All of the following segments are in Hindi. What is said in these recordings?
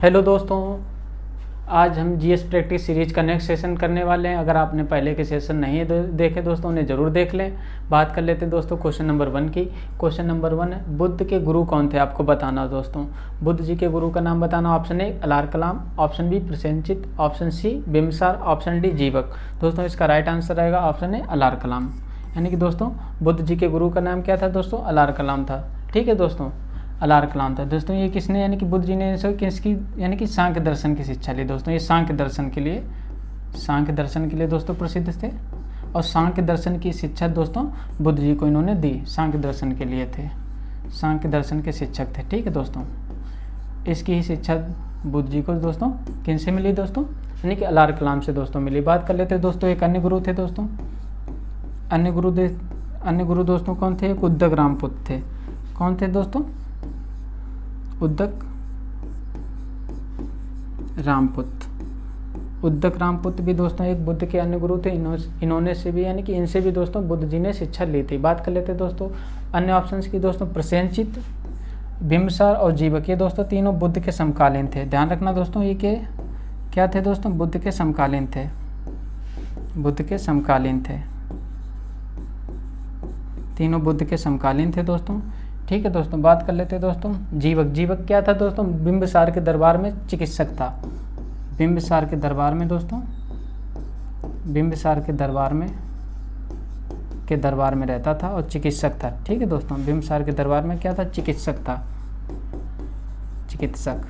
हेलो दोस्तों, आज हम जीएस प्रैक्टिस सीरीज का नेक्स्ट सेशन करने वाले हैं। अगर आपने पहले के सेशन नहीं देखे दोस्तों, उन्हें ज़रूर देख लें। बात कर लेते हैं दोस्तों क्वेश्चन नंबर 1 की। क्वेश्चन नंबर 1 है, बुद्ध के गुरु कौन थे? आपको बताना दोस्तों। बुद्ध जी के गुरु का नाम बताना। Option A Alara Kalama, option B Prasenjit, option C Bimbisara, option D Jivaka. दोस्तों इसका राइट आंसर रहेगा ऑप्शन ए अलार कलाम। यानी कि दोस्तों बुद्ध जी के गुरु का नाम क्या था दोस्तों? अलार कलाम था। ठीक है दोस्तों, अलार कलाम था। दोस्तों ये किसने, यानी कि बुद्ध जी ने किसकी, यानी कि सांख्य दर्शन की शिक्षा ली दोस्तों। ये सांख्य दर्शन के लिए दोस्तों प्रसिद्ध थे। और सांख्य दर्शन की शिक्षा दोस्तों बुद्ध जी को इन्होंने दी। सांख्य दर्शन के लिए थे, सांख्य दर्शन के शिक्षक थे। ठीक है दोस्तों, इसकी ही शिक्षा बुद्ध जी को दोस्तों किन से मिली दोस्तों? यानी कि अलार कलाम से दोस्तों मिली। बात कर लेते हैं दोस्तों एक अन्य गुरु थे दोस्तों। अन्य गुरु दोस्तों कौन थे? एक उद्दक रामपुत थे। कौन थे दोस्तों? उद्दक रामपुत भी दोस्तों एक बुद्ध के अन्य गुरु थे। इन्होंने से भी, यानी कि इनसे भी दोस्तों बुद्ध जी ने शिक्षा ली थी। बात कर लेते हैं दोस्तों अन्य ऑप्शंस की दोस्तों। प्रसेनचित, बिम्बसार और जीवक, ये दोस्तों तीनों बुद्ध के समकालीन थे। ध्यान रखना दोस्तों, ये क्या थे दोस्तों? बुद्ध के समकालीन थे। तीनों बुद्ध के समकालीन थे दोस्तों। ठीक है दोस्तों, बात कर लेते हैं दोस्तों जीवक क्या था दोस्तों? बिम्बसार के दरबार में चिकित्सक था। बिम्बसार के दरबार में रहता था और चिकित्सक था। ठीक है दोस्तों, बिम्बसार के दरबार में क्या था? चिकित्सक।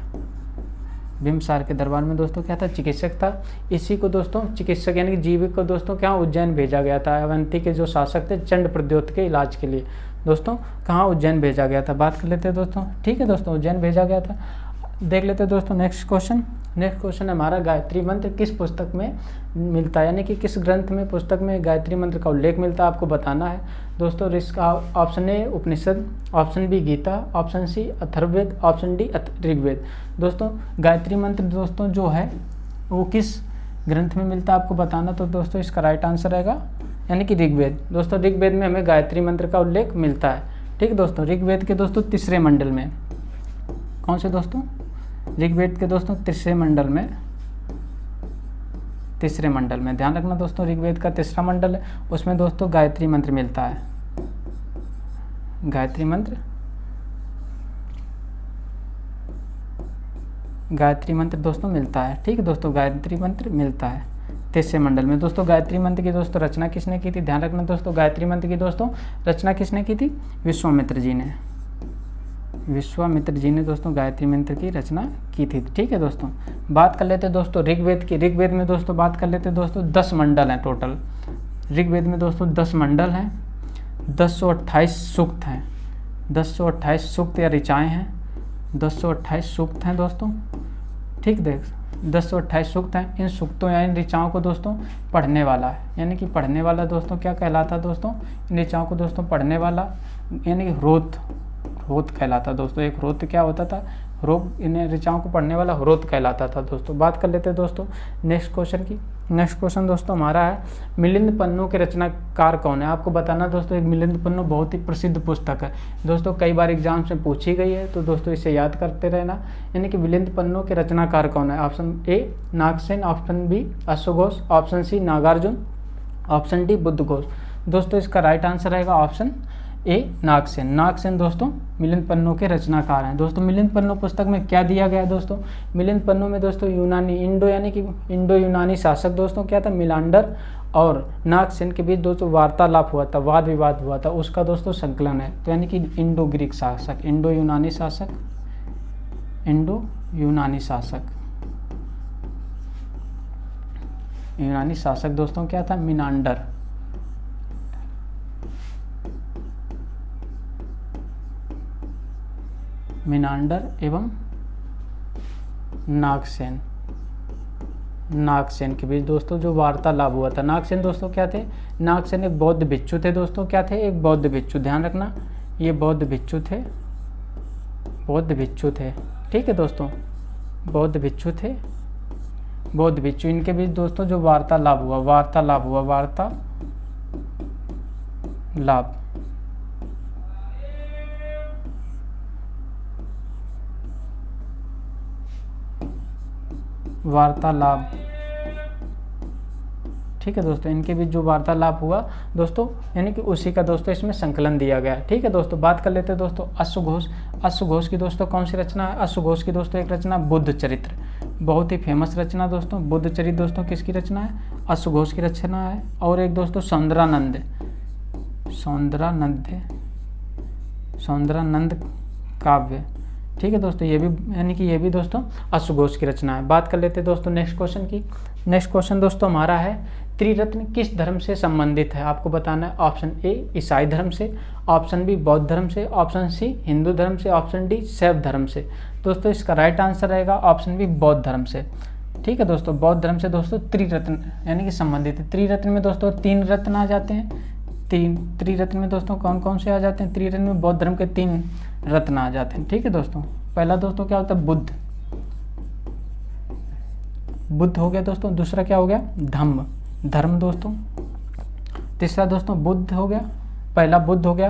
बिम्बसार के दरबार में दोस्तों क्या था? चिकित्सक था। इसी को दोस्तों चिकित्सक यानी कि जीवक को दोस्तों क्या उज्जैन भेजा गया था। अवंती के जो शासक थे चंड प्रद्योत के इलाज के लिए दोस्तों कहाँ? उज्जैन भेजा गया था। बात कर लेते हैं दोस्तों। ठीक है दोस्तों, उज्जैन भेजा गया था। देख लेते हैं दोस्तों नेक्स्ट क्वेश्चन हमारा गायत्री मंत्र किस पुस्तक में मिलता है? यानी कि किस ग्रंथ में, पुस्तक में गायत्री मंत्र का उल्लेख मिलता है? आपको बताना है दोस्तों। इसका option A Upanishad, option B Gita, option C Atharvaveda, option D Rigveda. दोस्तों गायत्री मंत्र दोस्तों जो है वो किस ग्रंथ में मिलता है? आपको बताना। तो दोस्तों इसका राइट आंसर रहेगा यानी कि ऋग्वेद। दोस्तों ऋग्वेद में हमें गायत्री मंत्र का उल्लेख मिलता है। ठीक है दोस्तों, ऋग्वेद के दोस्तों तीसरे मंडल में। कौन से दोस्तों? ऋग्वेद के दोस्तों तीसरे मंडल में। ध्यान रखना दोस्तों, ऋग्वेद का तीसरा मंडल है, उसमें दोस्तों गायत्री मंत्र मिलता है। गायत्री मंत्र दोस्तों मिलता है। ठीक है दोस्तों, गायत्री मंत्र मिलता है तीसरे मंडल में। दोस्तों गायत्री मंत्र की दोस्तों रचना किसने की थी? ध्यान रखना दोस्तों, गायत्री मंत्र की दोस्तों रचना किसने की थी? विश्वामित्र जी ने दोस्तों गायत्री मंत्र की रचना की थी। ठीक है दोस्तों, बात कर लेते हैं दोस्तों ऋग्वेद की। ऋग्वेद में दोस्तों बात कर लेते हैं दोस्तों 10 मंडल हैं टोटल। ऋग्वेद में दोस्तों 10 मंडल हैं, 1028 सूक्त हैं। 1028 सूक्त या ऋचाएँ हैं। 1028 सूक्त हैं दोस्तों। ठीक 1028 सूक्त हैं। इन सूक्तों या इन ऋचाओं को दोस्तों पढ़ने वाला है, यानी कि पढ़ने वाला दोस्तों क्या कहलाता है दोस्तों? इन ऋचाओं को दोस्तों पढ़ने वाला यानी कि ह्रोत कहलाता दोस्तों। एक ह्रोत क्या होता था? इन ऋचाओं को पढ़ने वाला ह्रोत कहलाता था दोस्तों। बात कर लेते हैं दोस्तों नेक्स्ट क्वेश्चन की। नेक्स्ट क्वेश्चन दोस्तों हमारा है, मिलिंद पन्नों के रचनाकार कौन है? आपको बताना दोस्तों। एक मिलिंद पन्नों बहुत ही प्रसिद्ध पुस्तक है दोस्तों, कई बार एग्जाम में पूछी गई है, तो दोस्तों इसे याद करते रहना। यानी कि मिलिंद पन्नों के रचनाकार कौन है? Option A Nagasena, option B अश्वघोष, option C Nagarjuna, option D Buddhaghosa. दोस्तों इसका राइट आंसर रहेगा ऑप्शन ए नागसेन दोस्तों मिलिंद पन्नों के रचनाकार हैं। दोस्तों मिलिंद पन्नों पुस्तक में क्या दिया गया है दोस्तों? मिलिंद पन्नों में दोस्तों इंडो यूनानी शासक दोस्तों क्या था? मिलांडर और नागसेन के बीच दोस्तों वार्तालाप हुआ था, वाद विवाद हुआ था, उसका दोस्तों संकलन है। तो यानी कि इंडो यूनानी शासक दोस्तों क्या था? मिनांडर एवं नागसेन के बीच दोस्तों जो वार्तालाप हुआ था। नागसेन दोस्तों क्या थे? नागसेन एक बौद्ध भिक्षु थे दोस्तों। क्या थे? एक बौद्ध भिक्षु। ध्यान रखना, ये बौद्ध भिक्षु थे। ठीक है दोस्तों, बौद्ध भिक्षु इनके बीच दोस्तों जो वार्तालाप हुआ। वार्तालाप, ठीक है दोस्तों, इनके बीच जो वार्तालाप हुआ दोस्तों, यानी कि उसी का दोस्तों इसमें संकलन दिया गया है। ठीक है दोस्तों, बात कर लेते हैं दोस्तों अश्वघोष। अश्वघोष की दोस्तों कौन सी रचना है? अश्वघोष की दोस्तों एक रचना बुद्ध चरित्र, बहुत ही फेमस रचना दोस्तों। बुद्ध चरित्र दोस्तों किसकी रचना है? अश्वघोष की रचना है। और एक दोस्तों सौंदरानंद काव्य, ठीक है दोस्तों, ये भी यानी कि ये भी दोस्तों अश्वघोष की रचना है। बात कर लेते हैं दोस्तों नेक्स्ट क्वेश्चन की। नेक्स्ट क्वेश्चन दोस्तों हमारा है, त्रिरत्न किस धर्म से संबंधित है? आपको बताना है। ऑप्शन ए ईसाई धर्म से, ऑप्शन बी बौद्ध धर्म से, ऑप्शन सी हिंदू धर्म से, ऑप्शन डी शैव धर्म से। दोस्तों इसका राइट आंसर रहेगा ऑप्शन बी बौद्ध धर्म से। ठीक है दोस्तों, बौद्ध धर्म से दोस्तों त्रिरत्न यानी कि संबंधित है। त्रिरत्न में दोस्तों 3 रत्न आ जाते हैं। त्रिरत्न में दोस्तों कौन कौन से आ जाते हैं? त्रिरत्न में बौद्ध धर्म के 3 रत्न आ जाते हैं। ठीक है दोस्तों, पहला दोस्तों क्या होता है? बुद्ध हो गया दोस्तों। दूसरा क्या हो गया? धर्म दोस्तों। तीसरा दोस्तों बुद्ध हो गया, पहला बुद्ध हो गया,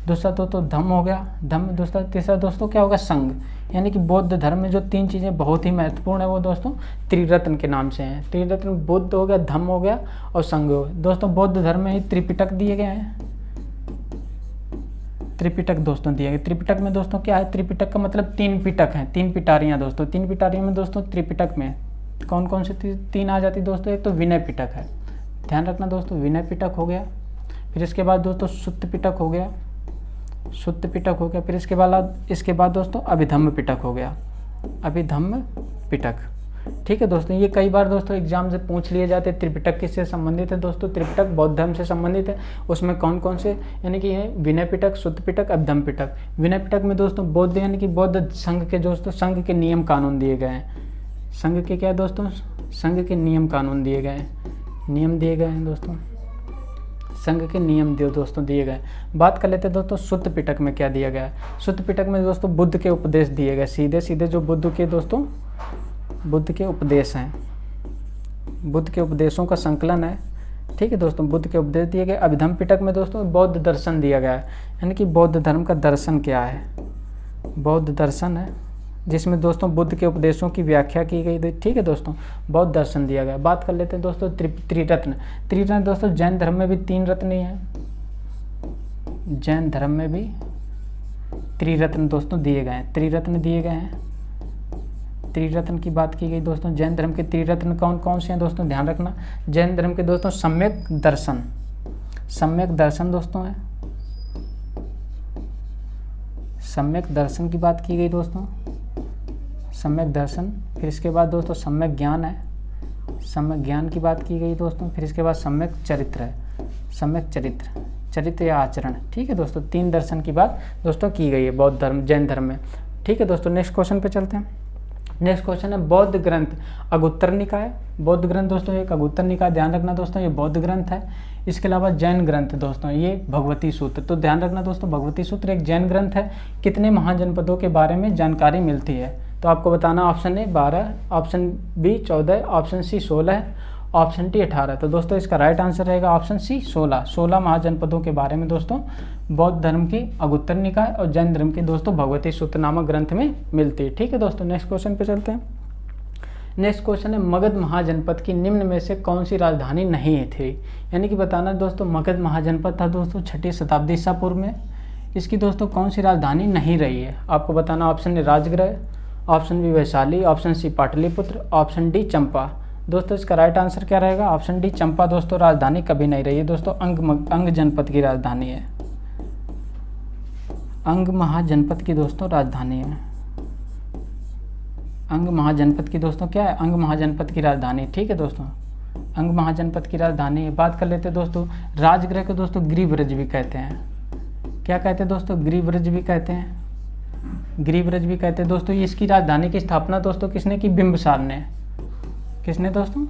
दूसरा दोस्तों धम्म हो गया, दूसरा, तीसरा दोस्तों क्या होगा? संघ। यानी कि बौद्ध धर्म में जो 3 चीज़ें बहुत ही महत्वपूर्ण है वो दोस्तों त्रिरत्न के नाम से हैं। त्रिरत्न बुद्ध हो गया, धम्म हो गया और संघ हो गया। दोस्तों बौद्ध धर्म में ही त्रिपिटक दिए गए हैं। त्रिपिटक दोस्तों दिए गए। त्रिपिटक में दोस्तों क्या है? त्रिपिटक का मतलब 3 पिटक हैं, 3 पिटारियाँ दोस्तों। 3 पिटारियों में दोस्तों त्रिपिटक में कौन कौन से 3 आ जाती दोस्तों? एक तो विनय पिटक है, ध्यान रखना दोस्तों, विनय पिटक हो गया। फिर इसके बाद दोस्तों सुत्त पिटक हो गया, फिर इसके बाद दोस्तों अभिधम्म पिटक हो गया, अभिधम्म पिटक। ठीक है दोस्तों, ये कई बार दोस्तों एग्जाम से पूछ लिए जाते हैं। त्रिपिटक किससे संबंधित है दोस्तों? त्रिपिटक बौद्ध धर्म से संबंधित है। उसमें कौन कौन से यानी कि ये विनय पिटक, सुत्त पिटक, अभिधम्म पिटक। विनय पिटक में दोस्तों बौद्ध यानी कि बौद्ध संघ के दोस्तों संघ के नियम कानून दिए गए हैं। संघ के क्या दोस्तों? संघ के नियम कानून दिए गए हैं, नियम दिए गए हैं दोस्तों, संघ के नियम दोस्तों दिए गए। बात कर लेते हैं दोस्तों सुत्त पिटक में क्या दिया गया है। सुत्त पिटक में दोस्तों बुद्ध के उपदेश दिए गए, सीधे सीधे जो बुद्ध के उपदेश हैं, बुद्ध के उपदेशों का संकलन है। ठीक है दोस्तों, बुद्ध के उपदेश दिए गए। अभिधम्म पिटक में दोस्तों बौद्ध दर्शन दिया गया है, यानी कि बौद्ध धर्म का दर्शन क्या है? बौद्ध दर्शन है, जिसमें दोस्तों बुद्ध के उपदेशों की व्याख्या की गई थी। ठीक है दोस्तों, बौद्ध दर्शन दिया गया। बात कर लेते हैं दोस्तों त्रिरत्न दोस्तों जैन धर्म में भी 3 रत्न ही हैं। जैन धर्म में भी त्रिरत्न दोस्तों दिए गए हैं, त्रिरत्न दिए गए हैं। त्रिरत्न की बात की गई दोस्तों, जैन धर्म के त्रिरत्न कौन कौन से हैं दोस्तों? ध्यान रखना, जैन धर्म के दोस्तों सम्यक दर्शन दोस्तों है, सम्यक दर्शन की बात की गई दोस्तों, सम्यक दर्शन। फिर इसके बाद दोस्तों सम्यक ज्ञान है, सम्यक ज्ञान की बात की गई दोस्तों। फिर इसके बाद सम्यक चरित्र है, सम्यक चरित्र या आचरण। ठीक है दोस्तों, 3 दर्शन की बात दोस्तों की गई है बौद्ध धर्म, जैन धर्म में। ठीक है दोस्तों, नेक्स्ट क्वेश्चन पे चलते हैं। नेक्स्ट क्वेश्चन है बौद्ध ग्रंथ अगुत्तर निकाय। बौद्ध ग्रंथ दोस्तों एक अगुत्तर निकाय, ध्यान रखना दोस्तों, ये बौद्ध ग्रंथ है। इसके अलावा जैन ग्रंथ दोस्तों ये भगवती सूत्र। तो ध्यान रखना दोस्तों, भगवती सूत्र एक जैन ग्रंथ है। कितने महाजनपदों के बारे में जानकारी मिलती है? तो आपको बताना, option A 12, option B 14, option C 16, option D 18। तो दोस्तों इसका राइट आंसर रहेगा ऑप्शन सी 16 महाजनपदों के बारे में दोस्तों बौद्ध धर्म की अगुत्तर निकाय और जैन धर्म की दोस्तों भगवती सूत्र नामक ग्रंथ में मिलती है। ठीक है दोस्तों, नेक्स्ट क्वेश्चन पे चलते हैं। नेक्स्ट क्वेश्चन है मगध महाजनपद की निम्न में से कौन सी राजधानी नहीं थी? यानी कि बताना दोस्तों, मगध महाजनपद था दोस्तों 6ठी शताब्दी ईसा पूर्व में। इसकी दोस्तों कौन सी राजधानी नहीं रही है? आपको बताना, option A Rajgriha, option B Vaishali, option C Pataliputra, option D Champa. दोस्तों इसका राइट आंसर क्या रहेगा? ऑप्शन डी चंपा दोस्तों राजधानी कभी नहीं रही है दोस्तों, अंग जनपद की राजधानी है, अंग महाजनपद की दोस्तों राजधानी है। अंग महाजनपद की दोस्तों क्या है? अंग महाजनपद की राजधानी। ठीक है दोस्तों, अंग महाजनपद की राजधानी है। बात कर लेते हैं दोस्तों राजगृह को दोस्तों गिरिव्रज भी कहते हैं। क्या कहते हैं दोस्तों? गिरिव्रज भी कहते हैं, गिरिव्रज भी कहते हैं दोस्तों। इसकी राजधानी की स्थापना दोस्तों किसने की? बिंबिसार ने। किसने दोस्तों?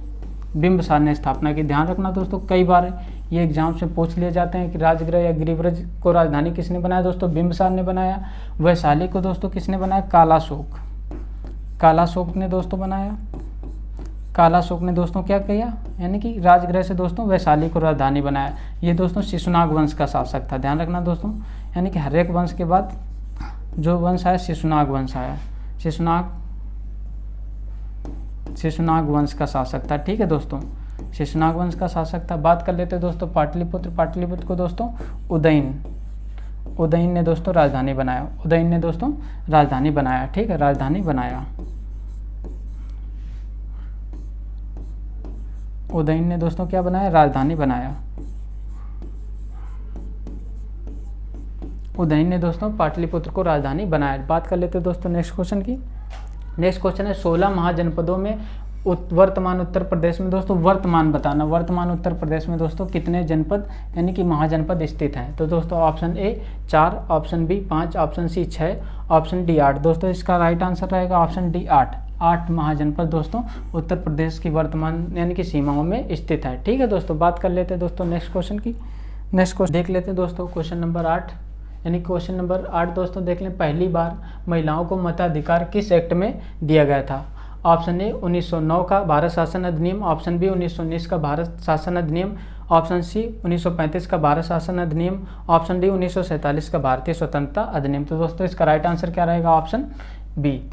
बिंबिसार ने स्थापना की। ध्यान रखना दोस्तों, कई बार ये एग्जाम से पूछ लिए जाते हैं कि राजगृह या गिरिव्रज को राजधानी किसने बनाया? दोस्तों बिंबिसार ने बनाया। वैशाली को दोस्तों किसने बनाया? कालाशोक ने दोस्तों बनाया। कालाशोक ने दोस्तों क्या किया? यानी कि राजगृह से दोस्तों वैशाली को राजधानी बनाया। ये दोस्तों शिशुनाग वंश का शासक था, ध्यान रखना दोस्तों। यानी कि हर एक वंश के बाद जो वंश आया शिशुनाग वंश आया। शिशुनाग शिशुनाग वंश का शासक था। ठीक है दोस्तों, शिशुनाग वंश का शासक था। बात कर लेते हैं दोस्तों पाटलिपुत्र। पाटलिपुत्र को दोस्तों उदयन ने दोस्तों राजधानी बनाया। उदयन ने दोस्तों राजधानी बनाया। ठीक है, राजधानी बनाया। उदयन ने दोस्तों क्या बनाया? राजधानी बनाया। उदयन ने दोस्तों पाटलिपुत्र को राजधानी बनाया। बात कर लेते हैं दोस्तों नेक्स्ट क्वेश्चन की। नेक्स्ट क्वेश्चन है 16 महाजनपदों में वर्तमान उत्तर प्रदेश में दोस्तों वर्तमान बताना। वर्तमान उत्तर प्रदेश में दोस्तों कितने जनपद यानी कि महाजनपद स्थित हैं? तो दोस्तों option A 4, option B 5, option C 6, option D 8। दोस्तों इसका राइट आंसर रहेगा ऑप्शन डी 8 महाजनपद दोस्तों उत्तर प्रदेश की वर्तमान यानी कि सीमाओं में स्थित है। ठीक है दोस्तों, बात कर लेते हैं दोस्तों नेक्स्ट क्वेश्चन की। नेक्स्ट क्वेश्चन देख लेते हैं दोस्तों, क्वेश्चन नंबर 8 यानी क्वेश्चन नंबर 8 दोस्तों देख लें। पहली बार महिलाओं को मताधिकार किस एक्ट में दिया गया था? ऑप्शन ए 1909 का भारत शासन अधिनियम, ऑप्शन बी 1919 का भारत शासन अधिनियम, ऑप्शन सी 1935 का भारत शासन अधिनियम, ऑप्शन डी 1947 का भारतीय स्वतंत्रता अधिनियम। तो दोस्तों इसका राइट आंसर क्या रहेगा? Option B.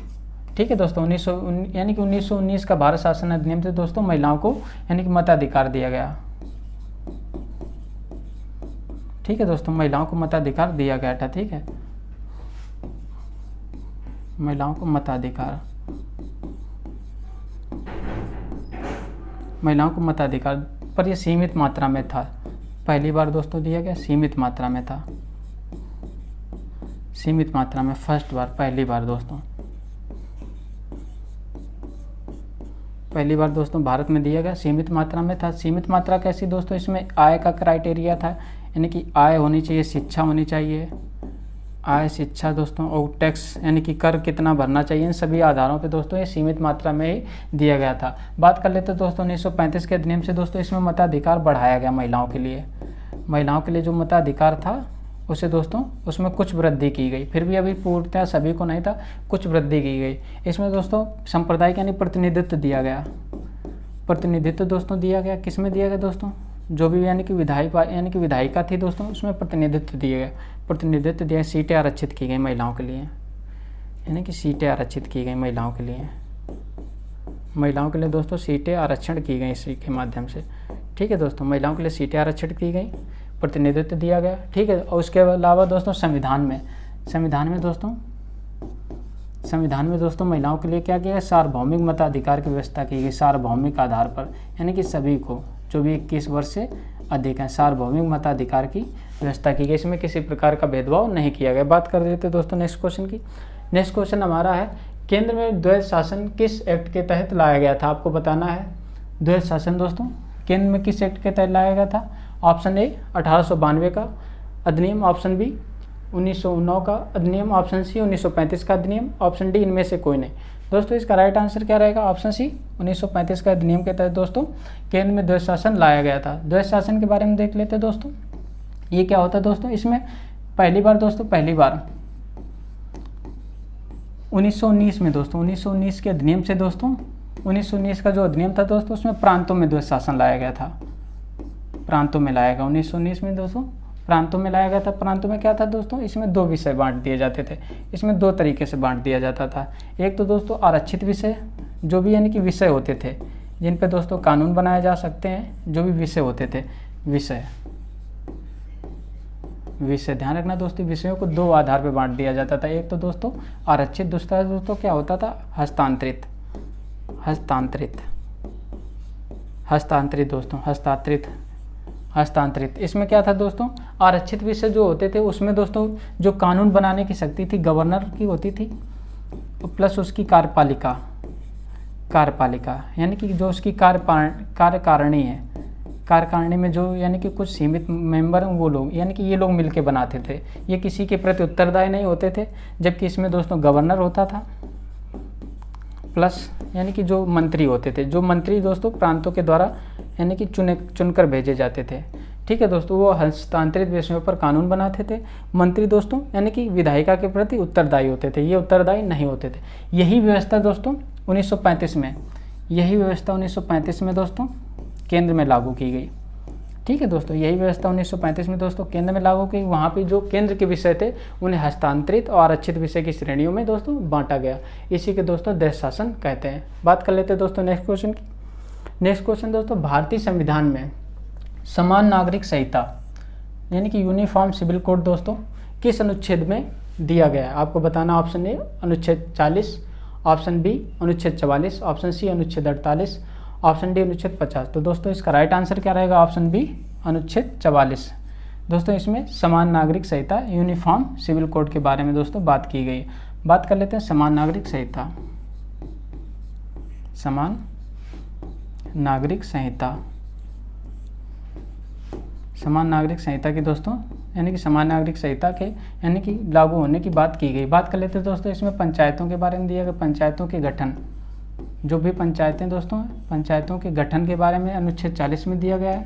ठीक है दोस्तों, 1919 का भारत शासन अधिनियम से दोस्तों महिलाओं को यानी कि मताधिकार दिया गया। ठीक है दोस्तों, महिलाओं को मताधिकार दिया गया था। ठीक है, महिलाओं को मताधिकार पर यह सीमित मात्रा में था। पहली बार दोस्तों दिया गया, सीमित मात्रा में था। सीमित मात्रा में फर्स्ट बार, पहली बार दोस्तों भारत में दिया गया, सीमित मात्रा में था। सीमित मात्रा कैसी दोस्तों? इसमें आय का क्राइटेरिया था, यानी कि आय होनी चाहिए, शिक्षा होनी चाहिए, आय, शिक्षा दोस्तों, और टैक्स यानी कि कर कितना भरना चाहिए। इन सभी आधारों पे दोस्तों ये सीमित मात्रा में ही दिया गया था। बात कर लेते हैं दोस्तों 1935 के अधिनियम से दोस्तों इसमें मताधिकार बढ़ाया गया महिलाओं के लिए। महिलाओं के लिए जो मताधिकार था उसे दोस्तों उसमें कुछ वृद्धि की गई, फिर भी अभी पूर्णतः सभी को नहीं था, कुछ वृद्धि की गई। इसमें दोस्तों सांप्रदायिक यानी प्रतिनिधित्व दिया गया। प्रतिनिधित्व दोस्तों दिया गया, किस में दिया गया दोस्तों? जो भी यानी कि विधायिका थी दोस्तों उसमें प्रतिनिधित्व दिया गया। प्रतिनिधित्व दिया, सीटें आरक्षित की गई महिलाओं के लिए, यानी कि सीटें आरक्षित की गई महिलाओं के लिए। महिलाओं के लिए दोस्तों सीटें आरक्षण की गई इसी के माध्यम से। ठीक है दोस्तों, महिलाओं के लिए सीटें आरक्षित की गई, प्रतिनिधित्व दिया गया। ठीक है, और उसके अलावा दोस्तों संविधान में दोस्तों महिलाओं के लिए क्या किया? सार्वभौमिक मताधिकार की व्यवस्था की गई। सार्वभौमिक आधार पर यानी कि सभी को जो भी 21 वर्ष से अधिक हैं, सार्वभौमिक मताधिकार की व्यवस्था की गई। इसमें किसी प्रकार का भेदभाव नहीं किया गया। बात कर लेते दोस्तों नेक्स्ट क्वेश्चन की। नेक्स्ट क्वेश्चन हमारा है केंद्र में द्वैध शासन किस एक्ट के तहत लाया गया था? आपको बताना है। द्वैध शासन दोस्तों केंद्र में किस एक्ट के तहत लाया गया था? ऑप्शन ए 1892 का अधिनियम, ऑप्शन बी 1909 का अधिनियम, ऑप्शन सी 1935 का अधिनियम, ऑप्शन डी इनमें से कोई नहीं। दोस्तों इसका राइट आंसर क्या रहेगा? ऑप्शन सी 1935 का अधिनियम के तहत दोस्तों केंद्र में द्वैध शासन लाया गया था। द्वैध शासन के बारे में देख लेते हैं दोस्तों। ये क्या होता है दोस्तों? इसमें पहली बार 1919 में दोस्तों 1919 के अधिनियम से दोस्तों 1919 का जो अधिनियम था दोस्तों उसमें प्रांतों में द्वैध शासन लाया गया था। प्रांतों में लाया गया 1919 में दोस्तों, प्रांतों में लाया गया था। प्रांतों में क्या था दोस्तों? इसमें दो विषय बांट दिए जाते थे। इसमें दो तरीके से बांट दिया जाता था। एक तो दोस्तों आरक्षित विषय, जो भी यानी कि विषय होते थे जिन पे दोस्तों कानून बनाए जा सकते हैं, जो भी विषय होते थे, विषय ध्यान रखना दोस्तों, विषयों को दो आधार पर बांट दिया जाता था। एक तो दोस्तों आरक्षित, दूसरा दोस्तों क्या होता था? हस्तांतरित। इसमें क्या था दोस्तों? आरक्षित विषय जो होते थे उसमें दोस्तों जो कानून बनाने की शक्ति थी गवर्नर की होती थी, प्लस उसकी कार्यपालिका यानी कि जो उसकी कार्यकारिणी है, कार्यकारिणी में जो यानी कि कुछ सीमित मेंबर हैं वो लोग, यानी कि ये लोग मिलके बनाते थे। ये किसी के प्रति उत्तरदायी नहीं होते थे। जबकि इसमें दोस्तों गवर्नर होता था, प्लस यानी कि जो मंत्री होते थे, जो मंत्री दोस्तों प्रांतों के द्वारा यानी कि चुनकर भेजे जाते थे। ठीक है दोस्तों, वो हस्तांतरित विषयों पर कानून बनाते थे। मंत्री दोस्तों यानी कि विधायिका के प्रति उत्तरदायी होते थे, ये उत्तरदायी नहीं होते थे। यही व्यवस्था दोस्तों 1935 में दोस्तों केंद्र में लागू की गई। ठीक है दोस्तों, यही व्यवस्था 1935 में दोस्तों केंद्र में लागू की। वहाँ पे जो केंद्र के विषय थे उन्हें हस्तांतरित और आरक्षित विषय की श्रेणियों में दोस्तों बांटा गया। इसी के दोस्तों देश शासन कहते हैं। बात कर लेते हैं दोस्तों नेक्स्ट क्वेश्चन की। नेक्स्ट क्वेश्चन दोस्तों, भारतीय संविधान में समान नागरिक संहिता यानी कि यूनिफॉर्म सिविल कोड दोस्तों किस अनुच्छेद में दिया गया है? आपको बताना। ऑप्शन ए अनुच्छेद 40, ऑप्शन बी अनुच्छेद 44, ऑप्शन सी अनुच्छेद 48, ऑप्शन डी अनुच्छेद 50। तो दोस्तों इसका राइट आंसर क्या रहेगा? ऑप्शन बी अनुच्छेद 44। दोस्तों इसमें समान नागरिक संहिता यूनिफॉर्म सिविल कोड के बारे में दोस्तों बात की गई। बात कर लेते हैं समान नागरिक संहिता। समान नागरिक संहिता, समान नागरिक संहिता की दोस्तों यानी कि समान नागरिक संहिता के यानी कि लागू होने की बात की गई। बात कर लेते हैं दोस्तों इसमें पंचायतों के बारे में दिया गया। पंचायतों के गठन, जो भी पंचायतें दोस्तों, पंचायतों के गठन के बारे में अनुच्छेद 40 में दिया गया है।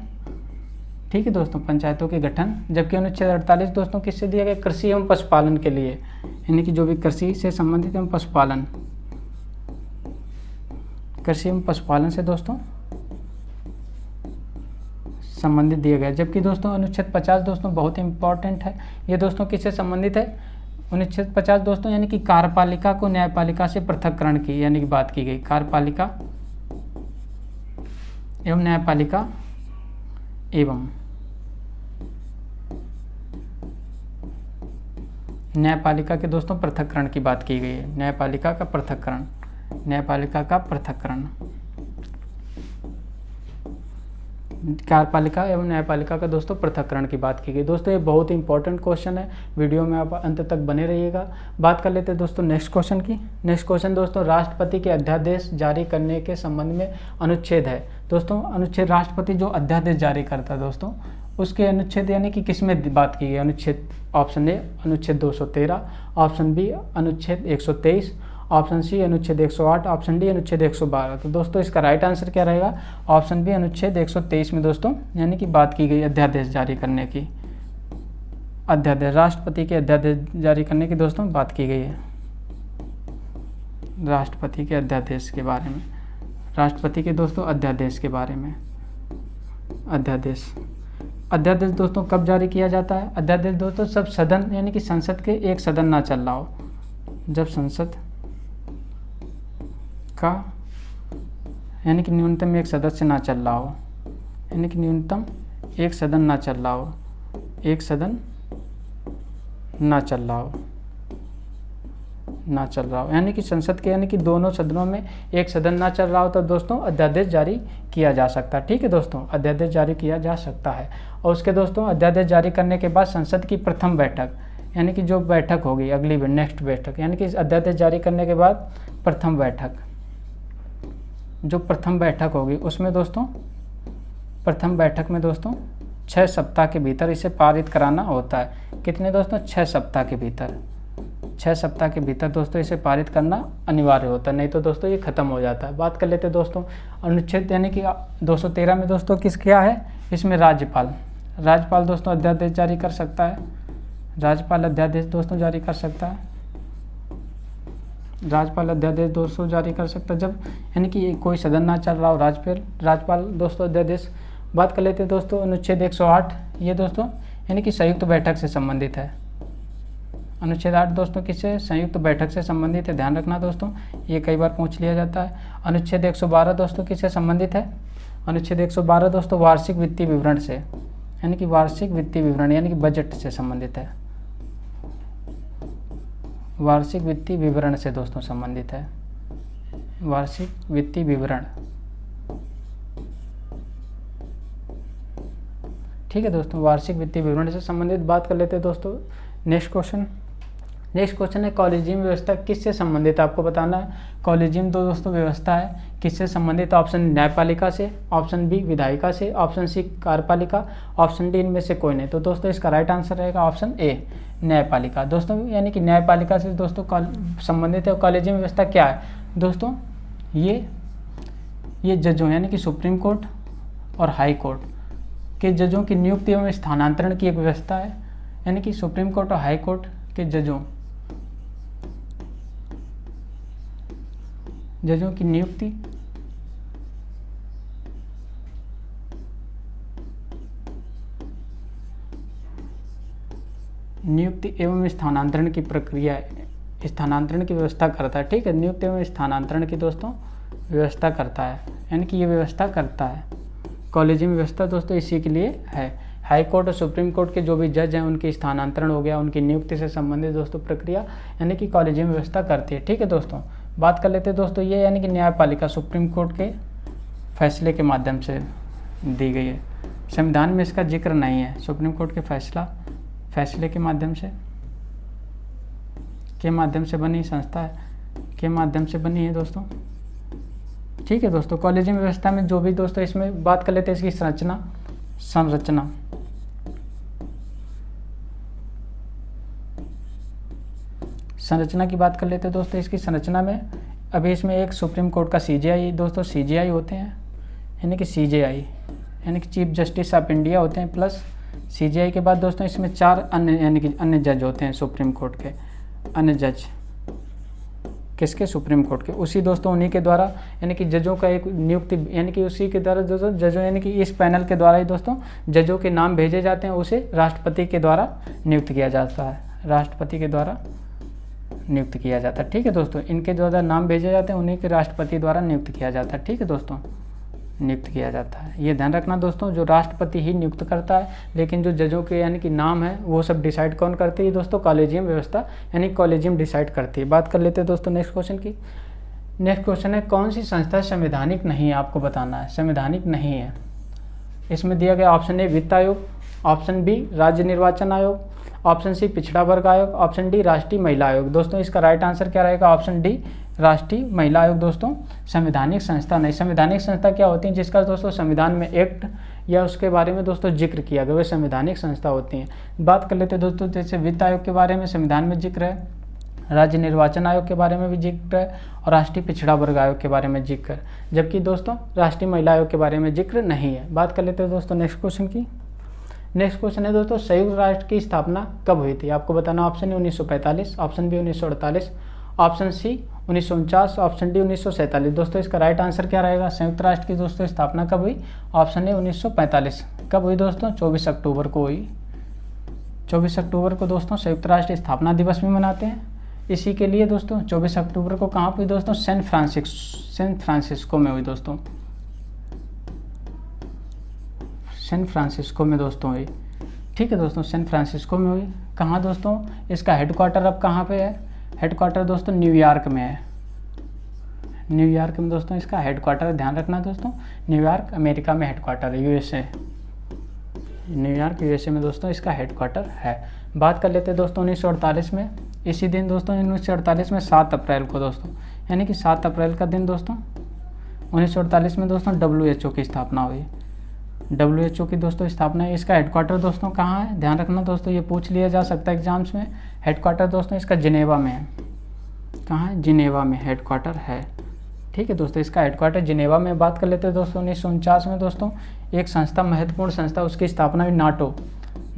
ठीक है दोस्तों, पंचायतों के गठन। जबकि अनुच्छेद 48 दोस्तों किससे दिया गया? कृषि एवं पशुपालन के लिए, यानी कि जो भी कृषि से संबंधित एवं पशुपालन, कृषि एवं पशुपालन से दोस्तों संबंधित दिया गया। जबकि दोस्तों अनुच्छेद 50 दोस्तों बहुत ही इंपॉर्टेंट है। ये दोस्तों किससे संबंधित है? अनुच्छेद 50 दोस्तों यानी कि कार्यपालिका को न्यायपालिका से पृथककरण की यानी कि बात की गई। कार्यपालिका एवं न्यायपालिका एवं न्यायपालिका के दोस्तों पृथककरण की बात की गई है। न्यायपालिका का पृथककरण, न्यायपालिका का पृथककरण, कार्यपालिका एवं न्यायपालिका का दोस्तों पृथककरण की बात की गई। दोस्तों ये बहुत ही इंपॉर्टेंट क्वेश्चन है, वीडियो में आप अंत तक बने रहिएगा। बात कर लेते हैं दोस्तों नेक्स्ट क्वेश्चन की। नेक्स्ट क्वेश्चन दोस्तों, राष्ट्रपति के अध्यादेश जारी करने के संबंध में अनुच्छेद है। दोस्तों अनुच्छेद, राष्ट्रपति जो अध्यादेश जारी करता है दोस्तों, उसके अनुच्छेद यानी कि किस में बात की गई? अनुच्छेद ऑप्शन ए अनुच्छेद 213, ऑप्शन बी अनुच्छेद 123, ऑप्शन सी अनुच्छेद 108, ऑप्शन डी अनुच्छेद 112। तो दोस्तों इसका राइट आंसर क्या रहेगा? ऑप्शन बी अनुच्छेद 123 में दोस्तों यानी कि बात की गई अध्यादेश जारी करने की। अध्यादेश, राष्ट्रपति के अध्यादेश जारी करने की दोस्तों बात की गई है। राष्ट्रपति के अध्यादेश के बारे में, राष्ट्रपति के दोस्तों अध्यादेश के बारे में। अध्यादेश, अध्यादेश दोस्तों कब जारी किया जाता है? अध्यादेश दोस्तों सब सदन यानी कि संसद के एक सदन ना चल रहा हो, जब संसद का यानी कि न्यूनतम एक सदस्य ना चल रहा हो, यानी कि न्यूनतम एक सदन ना चल रहा हो, एक सदन ना चल रहा हो, ना चल रहा हो, यानी कि संसद के यानी कि दोनों सदनों में एक सदन ना चल रहा हो तो दोस्तों अध्यादेश जारी किया जा सकता है। ठीक है दोस्तों, अध्यादेश जारी किया जा सकता है। और उसके दोस्तों अध्यादेश जारी करने के बाद संसद की प्रथम बैठक यानी कि जो बैठक होगी अगली नेक्स्ट बैठक, यानी कि अध्यादेश जारी करने के बाद प्रथम बैठक, जो प्रथम बैठक होगी उसमें दोस्तों, प्रथम बैठक में दोस्तों 6 सप्ताह के भीतर इसे पारित कराना होता है। कितने दोस्तों? 6 सप्ताह के भीतर, 6 सप्ताह के भीतर दोस्तों इसे पारित करना अनिवार्य होता है, नहीं तो दोस्तों ये खत्म हो जाता है। बात कर लेते हैं दोस्तों अनुच्छेद यानी कि 213 में दोस्तों किस क्या है? इसमें राज्यपाल, राज्यपाल दोस्तों अध्यादेश जारी कर सकता है। राज्यपाल अध्यादेश दोस्तों जारी कर सकता है। राज्यपाल अध्यादेश दोस्तों जारी कर सकता है जब यानी कि कोई सदन ना चल रहा हो, राज्यपाल दोस्तों अध्यादेश। बात कर लेते हैं दोस्तों अनुच्छेद 108, ये दोस्तों यानी कि संयुक्त बैठक से संबंधित है। अनुच्छेद 8 दोस्तों किससे? संयुक्त बैठक से संबंधित है, ध्यान रखना दोस्तों, ये कई बार पूछ लिया जाता है। अनुच्छेद 112 दोस्तों किससे संबंधित है? अनुच्छेद 112 दोस्तों वार्षिक वित्तीय विवरण से, यानी कि वार्षिक वित्तीय विवरण यानी कि बजट से संबंधित है, वार्षिक वित्तीय विवरण से दोस्तों संबंधित है, वार्षिक वित्तीय विवरण। ठीक है दोस्तों, वार्षिक वित्तीय विवरण से संबंधित। बात कर लेते हैं दोस्तों नेक्स्ट क्वेश्चन। नेक्स्ट क्वेश्चन है कॉलेजियम व्यवस्था किससे संबंधित है? आपको बताना है। कॉलेजियम तो दोस्तों व्यवस्था है किससे संबंधित? ऑप्शन न्यायपालिका से, ऑप्शन बी विधायिका से, ऑप्शन सी कार्यपालिका, ऑप्शन डी इनमें से कोई नहीं। तो दोस्तों इसका राइट आंसर रहेगा ऑप्शन ए न्यायपालिका। दोस्तों यानी कि न्यायपालिका से दोस्तों संबंधित है। कॉलेजियम व्यवस्था क्या है दोस्तों? ये जजों यानी कि सुप्रीम कोर्ट और हाई कोर्ट के जजों की नियुक्ति एवं स्थानांतरण की एक व्यवस्था है, यानी कि सुप्रीम कोर्ट और हाई कोर्ट के जजों की नियुक्ति नियुक्ति एवं स्थानांतरण की प्रक्रिया, स्थानांतरण की व्यवस्था करता है। ठीक है, नियुक्ति एवं स्थानांतरण की दोस्तों व्यवस्था करता है, यानी कि ये व्यवस्था करता है। कॉलेजियम व्यवस्था दोस्तों इसी के लिए है। हाई कोर्ट और सुप्रीम कोर्ट के जो भी जज हैं उनकी स्थानांतरण हो गया, उनकी नियुक्ति से संबंधित दोस्तों प्रक्रिया यानी कि कॉलेजियम व्यवस्था करती है। ठीक है दोस्तों, बात कर लेते हैं दोस्तों ये यानी कि न्यायपालिका सुप्रीम कोर्ट के फैसले के माध्यम से दी गई है। संविधान में इसका जिक्र नहीं है। सुप्रीम कोर्ट के फैसले के माध्यम से बनी संस्था है, के माध्यम से बनी है दोस्तों। ठीक है दोस्तों, कॉलेजियम व्यवस्था में जो भी दोस्तों इसमें बात कर लेते हैं इसकी संरचना की बात कर लेते हैं दोस्तों। इसकी संरचना में अभी इसमें एक सुप्रीम कोर्ट का सीजेआई दोस्तों, सीजेआई होते हैं यानी कि सीजेआई यानी कि चीफ जस्टिस ऑफ इंडिया होते हैं, प्लस सीजेआई के बाद दोस्तों इसमें 4 अन्य यानी कि अन्य जज होते हैं सुप्रीम कोर्ट के। अन्य जज किसके? सुप्रीम कोर्ट के। उसी दोस्तों उन्हीं के द्वारा यानी कि जजों का एक नियुक्ति यानी कि उसी के द्वारा दोस्तों जजों यानी कि इस पैनल के द्वारा ही दोस्तों जजों के नाम भेजे जाते हैं, उसे राष्ट्रपति के द्वारा नियुक्त किया जाता है। राष्ट्रपति के द्वारा नियुक्त किया जाता है। ठीक है दोस्तों, इनके द्वारा नाम भेजे जाते हैं, उन्हीं के राष्ट्रपति द्वारा नियुक्त किया जाता है। ठीक है दोस्तों, नियुक्त किया जाता है। ये ध्यान रखना दोस्तों, जो राष्ट्रपति ही नियुक्त करता है, लेकिन जो जजों के यानी कि नाम है वो सब डिसाइड कौन करती है दोस्तों? कॉलेजियम व्यवस्था यानी कॉलेजियम डिसाइड करती है। बात कर लेते हैं दोस्तों नेक्स्ट क्वेश्चन की। नेक्स्ट क्वेश्चन है कौन सी संस्था संवैधानिक नहीं है? आपको बताना है संवैधानिक नहीं है। इसमें दिया गया ऑप्शन ए वित्त आयोग, ऑप्शन बी राज्य निर्वाचन आयोग, ऑप्शन सी पिछड़ा वर्ग आयोग, ऑप्शन डी राष्ट्रीय महिला आयोग। दोस्तों इसका राइट आंसर क्या रहेगा? ऑप्शन डी राष्ट्रीय महिला आयोग। दोस्तों संवैधानिक संस्था नहीं। संवैधानिक संस्था क्या होती है? जिसका दोस्तों संविधान में एक्ट या उसके बारे में दोस्तों जिक्र किया गया, वे संवैधानिक संस्था होती हैं। बात कर लेते हैं दोस्तों, जैसे वित्त आयोग के बारे में संविधान में जिक्र है, राज्य निर्वाचन आयोग के बारे में भी जिक्र है और राष्ट्रीय पिछड़ा वर्ग आयोग के बारे में जिक्र है, जबकि दोस्तों राष्ट्रीय महिला आयोग के बारे में जिक्र नहीं है। बात कर लेते हैं दोस्तों नेक्स्ट क्वेश्चन की। नेक्स्ट क्वेश्चन है दोस्तों संयुक्त राष्ट्र की स्थापना कब हुई थी? आपको बताना option A 1945, option B 1948, option C 1949, option D 1947। दोस्तों इसका राइट आंसर क्या रहेगा? संयुक्त राष्ट्र की दोस्तों स्थापना कब हुई? Option A 1945। कब हुई दोस्तों? 24 अक्टूबर को हुई। 24 अक्टूबर को दोस्तों संयुक्त राष्ट्र स्थापना दिवस भी मनाते हैं। इसी के लिए दोस्तों 24 अक्टूबर को कहाँ हुई दोस्तों? सैन फ्रांसिस्को में हुई दोस्तों। सैन फ्रांसिस्को में दोस्तों हुई। ठीक है दोस्तों, सैन फ्रांसिस्को में हुई। कहाँ दोस्तों? इसका हेडक्वार्टर अब कहाँ पे है? हेडक्वार्टर दोस्तों न्यूयॉर्क में है। न्यूयॉर्क में दोस्तों इसका हेडक्वार्टर, ध्यान रखना दोस्तों, न्यूयॉर्क अमेरिका में हेडक्वार्टर है, यूएसए। न्यूयॉर्क यूएसए में दोस्तों इसका हेडक्वार्टर है। बात कर लेते हैं दोस्तों 1948 में। इसी दिन दोस्तों 1948 में 7 अप्रैल को दोस्तों यानी कि 7 अप्रैल का दिन दोस्तों 1948 में दोस्तों WHO की स्थापना हुई। WHO की दोस्तों स्थापना है। इसका हेडक्वार्टर दोस्तों कहाँ है? ध्यान रखना दोस्तों, ये पूछ लिया जा सकता है एग्जाम्स में। हेडक्वार्टर दोस्तों इसका जिनेवा में है। कहाँ है? जिनेवा में हेडक्वार्टर है। ठीक है दोस्तों, इसका हेडक्वार्टर जिनेवा में। बात कर लेते हैं दोस्तों 1949 में दोस्तों एक संस्था, महत्वपूर्ण संस्था, उसकी स्थापना हुई NATO,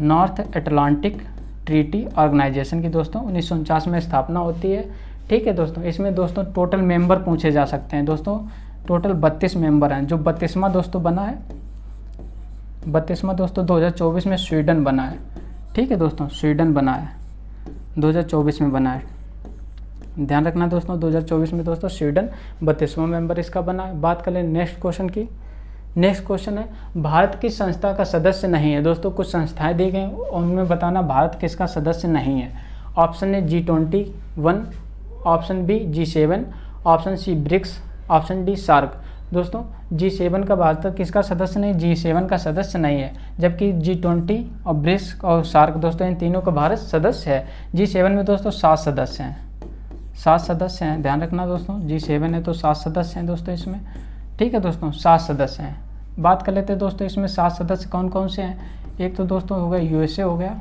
North Atlantic Treaty Organization की दोस्तों 1949 में स्थापना होती है। ठीक है दोस्तों, इसमें दोस्तों टोटल मेंबर पूछे जा सकते हैं दोस्तों। टोटल 32 मेंबर हैं। जो 32वां दोस्तों बना है, 32वां दोस्तों 2024 में स्वीडन बना है। ठीक है दोस्तों, स्वीडन बना है, 2024 में बना है। ध्यान रखना दोस्तों, 2024 में दोस्तों स्वीडन 32वां मेंबर इसका बना है। बात कर लें नेक्स्ट क्वेश्चन की। नेक्स्ट क्वेश्चन है भारत किस संस्था का सदस्य नहीं है? दोस्तों कुछ संस्थाएं दी गई, उनमें बताना भारत किसका सदस्य नहीं है। Option A G21, option B G7, option C BRICS, option D SAARC. दोस्तों G7 का भारत किसका सदस्य नहीं? G7 का सदस्य नहीं है, जबकि G20 और ब्रिक्स और सार्क दोस्तों इन तीनों का भारत सदस्य है। G7 में दोस्तों 7 सदस्य हैं, 7 सदस्य हैं। ध्यान रखना दोस्तों, G7 है तो 7 सदस्य हैं दोस्तों इसमें। ठीक है दोस्तों, 7 सदस्य हैं। बात कर लेते हैं दोस्तों इसमें 7 सदस्य कौन कौन से हैं। एक तो दोस्तों हो गया यूएसए हो गया,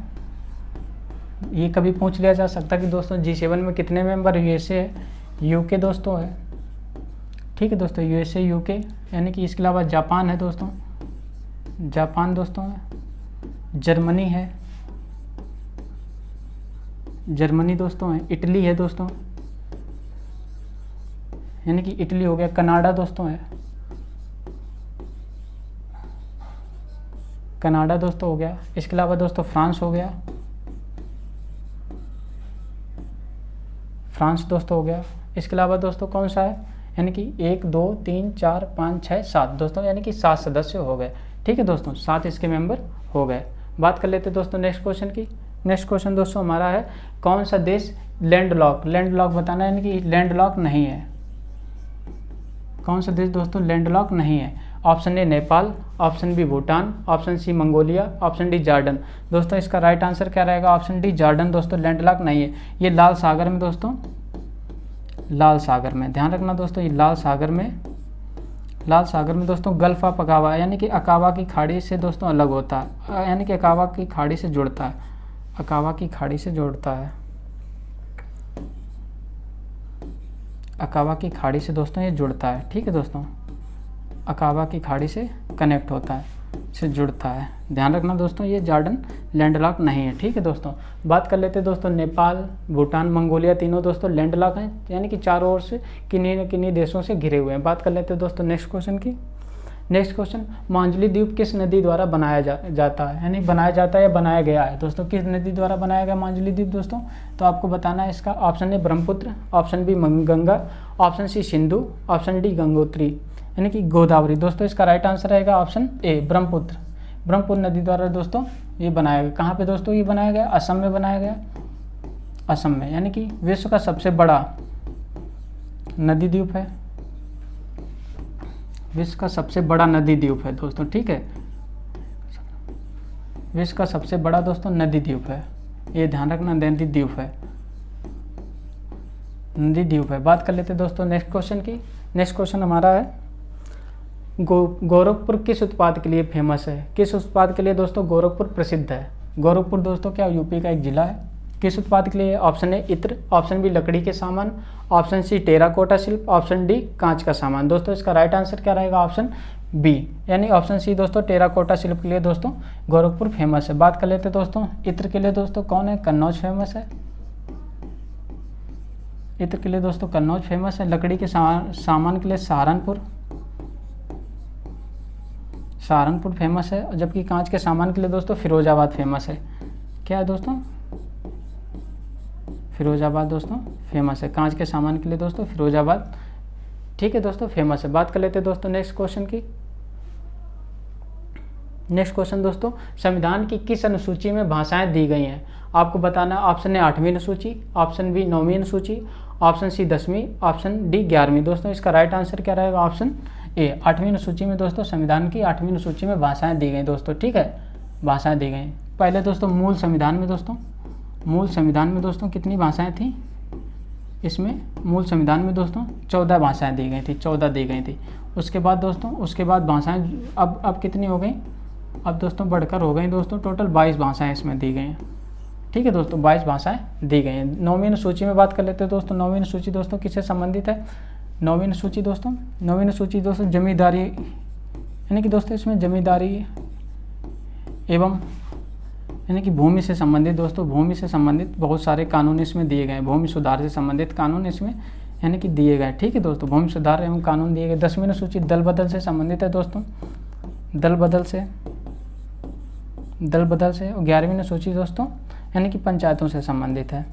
ये कभी पूछ लिया जा सकता है कि दोस्तों G7 में कितने मेंबर? यूएसए है, यूके दोस्तों है। ठीक है दोस्तों, यूएसए यूके, यानी कि इसके अलावा जापान है दोस्तों, जापान दोस्तों है, जर्मनी है, जर्मनी दोस्तों है, इटली है दोस्तों, यानी कि इटली हो गया, कनाडा दोस्तों है, कनाडा दोस्तों हो गया। इसके अलावा दोस्तों फ्रांस हो गया, फ्रांस दोस्तों हो गया। इसके अलावा दोस्तों कौन सा है, यानी कि 1 2 3 4 5 6 7 दोस्तों, यानी कि 7 सदस्य हो गए। ठीक है दोस्तों, 7 इसके मेंबर हो गए। बात कर लेते हैं दोस्तों नेक्स्ट क्वेश्चन की। नेक्स्ट क्वेश्चन दोस्तों हमारा है, कौन सा देश लैंडलॉक बताना, यानी कि लैंडलॉक नहीं है। कौन सा देश दोस्तों लैंडलॉक नहीं है। Option A Nepal, option B Bhutan, option C Mongolia, option D Jordan. दोस्तों इसका राइट आंसर क्या रहेगा, ऑप्शन डी जॉर्डन दोस्तों लैंडलॉक नहीं है। ये लाल सागर में दोस्तों, लाल सागर में, ध्यान रखना दोस्तों, ये लाल सागर में दोस्तों गल्फ ऑफ अकावा, यानी कि अकावा की खाड़ी से दोस्तों अलग होता है, यानी कि अकावा की खाड़ी से जुड़ता है, अकावा की खाड़ी से जोड़ता है, अकावा की खाड़ी से दोस्तों ये जुड़ता है। ठीक है दोस्तों, अकावा की खाड़ी से कनेक्ट होता है, से जुड़ता है। ध्यान रखना दोस्तों, ये जॉर्डन लैंडलॉक नहीं है। ठीक है दोस्तों, बात कर लेते हैं दोस्तों नेपाल, भूटान, मंगोलिया तीनों दोस्तों लैंडलॉक हैं, यानी कि चारों ओर से किन्हीं न किन्हीं देशों से घिरे हुए हैं। बात कर लेते हैं दोस्तों नेक्स्ट क्वेश्चन की। नेक्स्ट क्वेश्चन, मांजुली द्वीप किस नदी द्वारा बनाया जाता है, यानी बनाया जाता है या बनाया गया है दोस्तों, किस नदी द्वारा बनाया गया मांजुली द्वीप दोस्तों, तो आपको बताना है इसका। Option A Brahmaputra, option B Ganga, option C Sindhu, option D Gangotri, यानी कि गोदावरी। दोस्तों इसका राइट आंसर रहेगा ऑप्शन ए ब्रह्मपुत्र। ब्रह्मपुत्र नदी द्वारा दोस्तों ये बनाया गया। कहाँ पे दोस्तों ये बनाया गया, असम में बनाया गया, असम में, यानी कि विश्व का सबसे बड़ा नदी द्वीप है, विश्व का सबसे बड़ा नदी द्वीप है दोस्तों। ठीक है, विश्व का सबसे बड़ा दोस्तों नदी द्वीप है, ये ध्यान रखना, नदी द्वीप है, नदी द्वीप है। बात कर लेते हैं दोस्तों नेक्स्ट क्वेश्चन की। नेक्स्ट क्वेश्चन हमारा है, गोरखपुर किस उत्पाद के लिए फेमस है, किस उत्पाद के लिए दोस्तों गोरखपुर प्रसिद्ध है। गोरखपुर दोस्तों क्या यूपी का एक जिला है, किस उत्पाद के लिए, ऑप्शन ए इत्र, ऑप्शन बी लकड़ी के सामान, ऑप्शन सी टेराकोटा शिल्प, ऑप्शन डी कांच का सामान। दोस्तों इसका राइट आंसर क्या रहेगा, ऑप्शन बी, यानी ऑप्शन सी दोस्तों टेराकोटा शिल्प के लिए दोस्तों गोरखपुर फेमस है। बात कर लेते हैं दोस्तों इत्र के लिए दोस्तों कौन है, कन्नौज फेमस है, इत्र के लिए दोस्तों कन्नौज फेमस है। लकड़ी के सामान के लिए सहारनपुर फेमस है, जबकि कांच के सामान के लिए दोस्तों फिरोजाबाद फेमस है। क्या है दोस्तों, फिरोजाबाद दोस्तों फेमस है, कांच के सामान के लिए दोस्तों फिरोजाबाद, ठीक है दोस्तों, फेमस है। बात कर लेते हैं दोस्तों नेक्स्ट क्वेश्चन की। नेक्स्ट क्वेश्चन दोस्तों, संविधान की किस अनुसूची में भाषाएं दी गई हैं, आपको बताना। ऑप्शन ए 8वीं अनुसूची, ऑप्शन बी 9वीं अनुसूची, ऑप्शन सी 10वीं, ऑप्शन डी 11वीं। दोस्तों इसका राइट आंसर क्या रहेगा, ऑप्शन ए 8वीं अनुसूची में दोस्तों, संविधान की 8वीं अनुसूची में भाषाएं दी गई दोस्तों। ठीक है, भाषाएं दी गई। पहले दोस्तों मूल संविधान में दोस्तों कितनी भाषाएं थी, इसमें मूल संविधान में दोस्तों 14 भाषाएं दी गई थी, 14 दी गई थी। उसके बाद दोस्तों भाषाएं अब कितनी हो गई, अब दोस्तों बढ़कर हो गई दोस्तों, टोटल 22 भाषाएं इसमें दी गई हैं। ठीक है दोस्तों, 22 भाषाएं दी गई हैं। 9वीं अनुसूची में बात कर लेते हैं दोस्तों। 9वीं अनुसूची दोस्तों किससे संबंधित है, 9वीं अनुसूची दोस्तों जमींदारी, यानी कि दोस्तों इसमें जमींदारी एवं यानी कि भूमि से संबंधित दोस्तों, भूमि से संबंधित बहुत सारे कानून इसमें दिए गए हैं। भूमि सुधार से संबंधित कानून इसमें यानी कि दिए गए। ठीक है दोस्तों, भूमि सुधार एवं कानून दिए गए। 10वीं अनुसूची दल बदल से संबंधित है दोस्तों, दल बदल से। और 11वीं अनुसूची दोस्तों यानी कि पंचायतों से संबंधित है।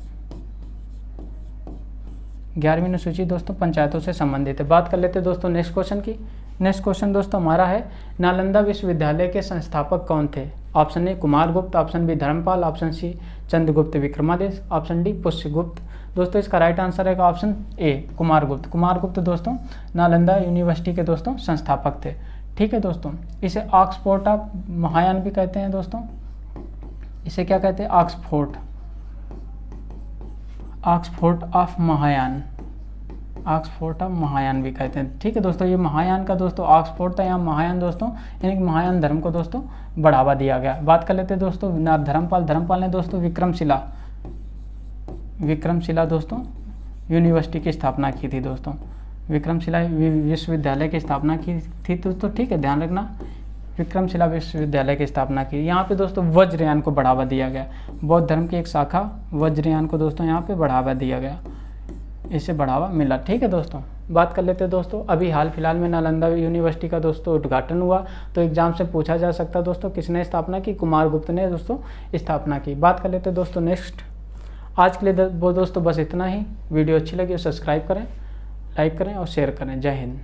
11वीं अनुसूची दोस्तों पंचायतों से संबंधित है। बात कर लेते हैं दोस्तों नेक्स्ट क्वेश्चन की। नेक्स्ट क्वेश्चन दोस्तों हमारा है, नालंदा विश्वविद्यालय के संस्थापक कौन थे। Option A Kumaragupta, option B Dharmapal, option C Chandragupta Vikramaditya, option D Pushyagupta. दोस्तों इसका राइट आंसर है ऑप्शन ए कुमारगुप्त। कुमारगुप्त दोस्तों नालंदा यूनिवर्सिटी के दोस्तों संस्थापक थे। ठीक है दोस्तों, इसे ऑक्सफोर्ड ऑफ महायान भी कहते हैं दोस्तों। इसे क्या कहते हैं, ऑक्सफोर्ड ऑफ महायान भी कहते हैं। ठीक है दोस्तों, ये महायान का दोस्तों ऑक्सफोर्ड था, यहाँ महायान दोस्तों यानी कि महायान धर्म को दोस्तों बढ़ावा दिया गया। बात कर लेते हैं दोस्तों धर्मपाल ने दोस्तों विक्रमशिला दोस्तों यूनिवर्सिटी की स्थापना की थी दोस्तों। विक्रमशिला विश्वविद्यालय की स्थापना की थी दोस्तों। ठीक है, ध्यान रखना, विक्रमशिला विश्वविद्यालय की स्थापना की। यहाँ पे दोस्तों वज्रयान को बढ़ावा दिया गया। बौद्ध धर्म की एक शाखा वज्रयान को दोस्तों यहाँ पे बढ़ावा दिया गया, इससे बढ़ावा मिला। ठीक है दोस्तों, बात कर लेते हैं दोस्तों, अभी हाल फिलहाल में नालंदा यूनिवर्सिटी का दोस्तों उद्घाटन हुआ, तो एग्जाम से पूछा जा सकता दोस्तों किसने स्थापना की, कुमारगुप्त ने दोस्तों स्थापना की। बात कर लेते हैं दोस्तों नेक्स्ट, आज के लिए वो दोस्तों बस इतना ही। वीडियो अच्छी लगी तो सब्सक्राइब करें, लाइक करें और शेयर करें। जय हिंद।